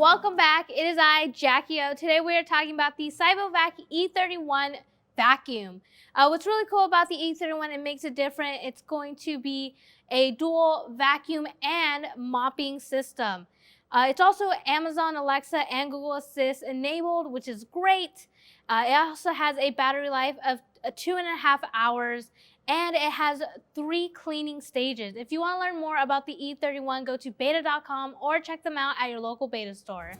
welcome back. It is I, Jackie O. Today we are talking about the Cybovac E31 vacuum. What's really cool about the E31, it makes it different. It's going to be a dual vacuum and mopping system. It's also Amazon Alexa and Google Assist enabled, which is great. It also has a battery life of 2.5 hours, and it has 3 cleaning stages. If you want to learn more about the E31, go to b8ta.com or check them out at your local b8ta store.